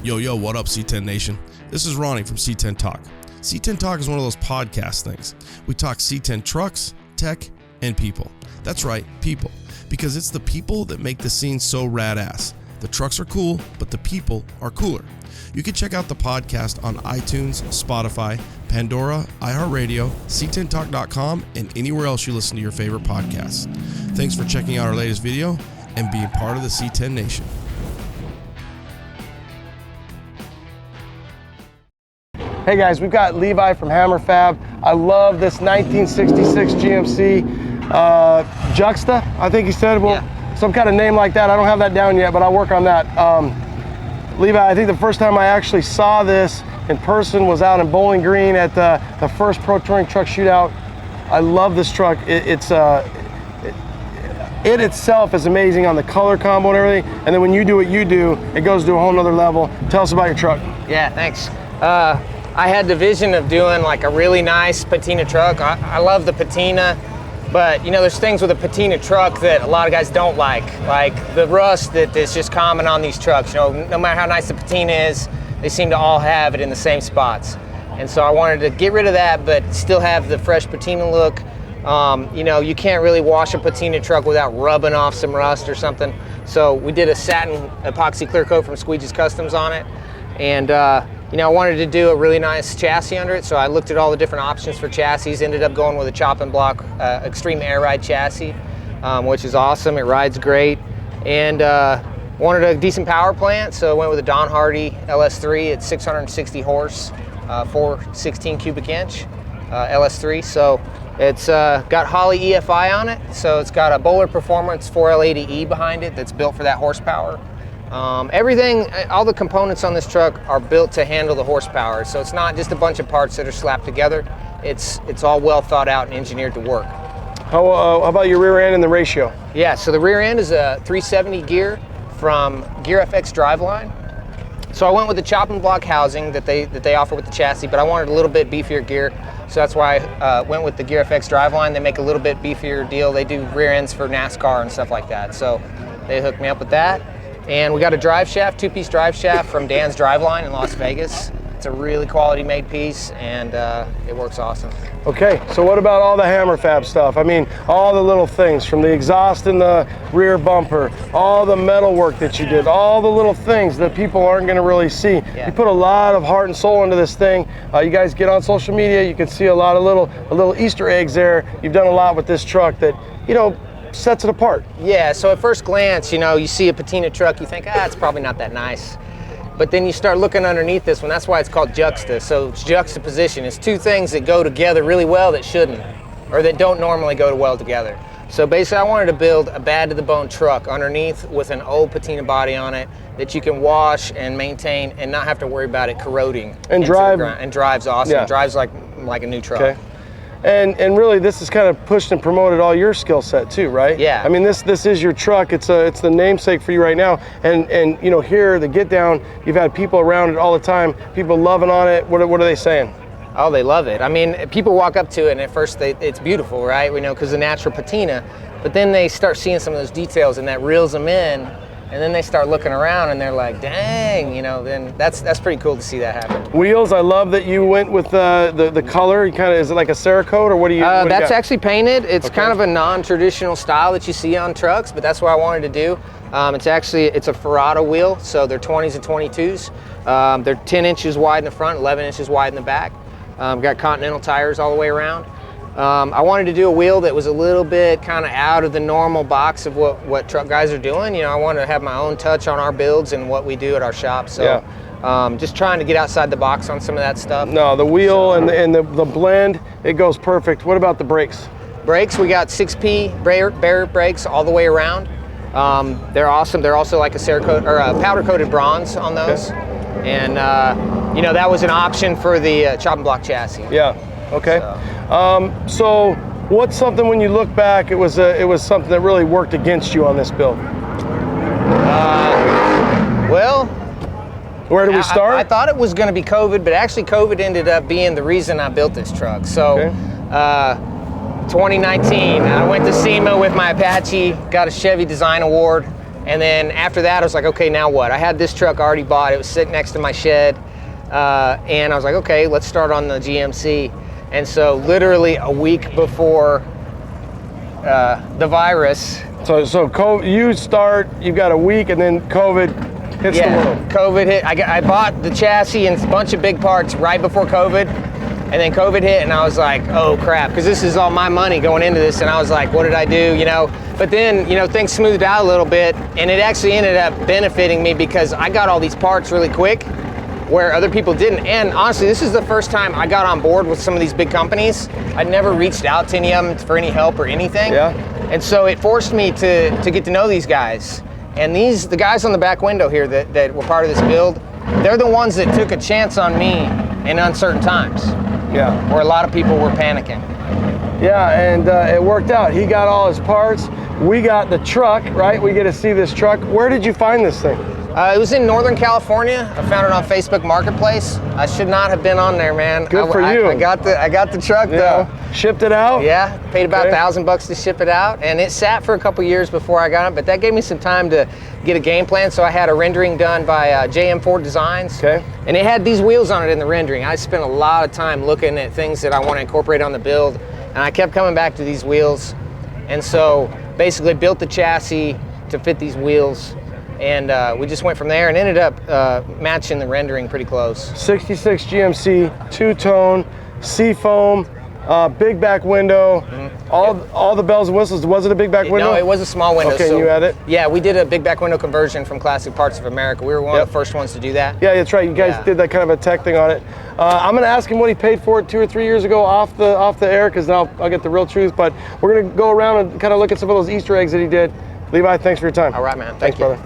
Yo, what up, C10 Nation? This is Ronnie from C10 Talk. C10 Talk is one of those podcast things. We talk C10 trucks, tech, and people. That's right, people. Because it's the people that make the scene so rad-ass. The trucks are cool, but the people are cooler. You can check out the podcast on iTunes, Spotify, Pandora, iHeartRadio, C10Talk.com, and anywhere else you listen to your favorite podcasts. Thanks for checking out our latest video and being part of the C10 Nation. Hey guys, we've got Levi from Hammer Fab. I love this 1966 GMC Juxta, I think he said. Well, yeah. Some kind of name like that. I don't have that down yet, but I'll work on that. Levi, I think the first time I actually saw this in person was out in Bowling Green at the first Pro Touring Truck Shootout. I love this truck. It itself is amazing on the color combo and everything. And then when you do what you do, it goes to a whole nother level. Tell us about your truck. Yeah, thanks. I had the vision of doing like a really nice patina truck. I love the patina, but you know, there's things with a patina truck that a lot of guys don't like the rust that is just common on these trucks. You know, no matter how nice the patina is, they seem to all have it in the same spots. And so I wanted to get rid of that, but still have the fresh patina look. You know, you can't really wash a patina truck without rubbing off some rust or something. So we did a satin epoxy clear coat from Squeegee's Customs on it. And you know, I wanted to do a really nice chassis under it, so I looked at all the different options for chassis, ended up going with a Choppin Block extreme air ride chassis, which is awesome. It rides great. And wanted a decent power plant, so I went with a Hardy LS3 at 660 horse, 416 cubic inch LS3. So it's got Holley EFI on it, so it's got a Bowler Performance 4L80E behind it that's built for that horsepower. Everything, all the components on this truck are built to handle the horsepower, so it's not just a bunch of parts that are slapped together. It's all well thought out and engineered to work. How about your rear end and the ratio? Yeah, so the rear end is a 370 gear from Gear FX driveline. So I went with the Choppin Block housing that they offer with the chassis, but I wanted a little bit beefier gear, so that's why I went with the Gear FX driveline. They make a little bit beefier deal. They do rear ends for NASCAR and stuff like that, so they hooked me up with that. And we got a drive shaft, two-piece drive shaft from Dan's Driveline in Las Vegas. It's a really quality made piece, and it works awesome. Okay, so what about all the Hammer Fab stuff? I mean, all the little things, from the exhaust in the rear bumper, all the metal work that you did, all the little things that people aren't gonna really see. Yeah. You put a lot of heart and soul into this thing. You guys get on social media, you can see a lot of little Easter eggs there. You've done a lot with this truck that, you know, sets it apart. Yeah, so at first glance, you know, you see a patina truck, you think, it's probably not that nice. But then you start looking underneath this one. That's why it's called Juxta. So it's juxtaposition. It's two things that go together really well that shouldn't, or that don't normally go well together. So basically I wanted to build a bad to the bone truck underneath with an old patina body on it that you can wash and maintain and not have to worry about it corroding. And drives awesome. Yeah. It drives like a new truck. Okay. And really, this has kind of pushed and promoted all your skill set too, right? Yeah. I mean, this is your truck. It's the namesake for you right now. And you know, here the Get Down, you've had people around it all the time. People loving on it. What are they saying? Oh, they love it. I mean, people walk up to it and at first it's beautiful, right? We know because the natural patina, but then they start seeing some of those details and that reels them in. And then they start looking around and they're like, dang, you know, then that's pretty cool to see that happen. Wheels, I love that you went with the color. You kind of, is it like a Cerakote or what do you That's actually painted. It's kind of a non-traditional style that you see on trucks, but that's what I wanted to do. It's a Ferrada wheel, so they're 20s and 22s. They're 10 inches wide in the front, 11 inches wide in the back. Got Continental tires all the way around. I wanted to do a wheel that was a little bit kind of out of the normal box of what truck guys are doing. You know, I wanted to have my own touch on our builds and what we do at our shop. So yeah. Just trying to get outside the box on some of that stuff. No, the wheel and the blend, it goes perfect. What about the brakes? Brakes, we got 6P Barrett brakes all the way around. They're awesome. They're also like a Cerakote or a powder coated bronze on those. Okay. And you know, that was an option for the Choppin Block chassis. Yeah. Okay. So what's something when you look back, it was something that really worked against you on this build? Well, where do we start? I thought it was going to be COVID, but actually COVID ended up being the reason I built this truck. So 2019, I went to SEMA with my Apache, got a Chevy Design Award, And then after that, I was like, okay, now what? I had this truck already bought. It was sitting next to my shed. And I was like, okay, let's start on the GMC. And so literally a week before the virus. So you've got a week, and then COVID hits the world. COVID hit. I bought the chassis and a bunch of big parts right before COVID. And then COVID hit, and I was like, oh crap, because this is all my money going into this. And I was like, what did I do, you know? But then, you know, things smoothed out a little bit, and it actually ended up benefiting me because I got all these parts really quick where other people didn't. And honestly, this is the first time I got on board with some of these big companies. I'd never reached out to any of them for any help or anything. Yeah. And so it forced me to get to know these guys. And the guys on the back window here that were part of this build, they're the ones that took a chance on me in uncertain times. Yeah. Where a lot of people were panicking. Yeah, and it worked out. He got all his parts. We got the truck, right? We get to see this truck. Where did you find this thing? It was in Northern California. I found it on Facebook Marketplace. I should not have been on there, man. Good for you. I got the truck though. Shipped it out? Yeah, paid about $1,000 to ship it out, and it sat for a couple years before I got it, but that gave me some time to get a game plan. So I had a rendering done by JM4 Designs. Okay. And it had these wheels on it in the rendering. I spent a lot of time looking at things that I want to incorporate on the build, and I kept coming back to these wheels. And so basically built the chassis to fit these wheels. And we just went from there and ended up matching the rendering pretty close. 66 GMC, two-tone, seafoam, big back window, all the bells and whistles. Was it a big back window? No, it was a small window. Okay, so you had it? Yeah, we did a big back window conversion from Classic Parts of America. We were one of the first ones to do that. Yeah, that's right. You guys did that kind of a tech thing on it. I'm going to ask him what he paid for it 2 or 3 years ago off the air, because now I'll get the real truth. But we're going to go around and kind of look at some of those Easter eggs that he did. Levi, thanks for your time. All right, man. Thanks, brother.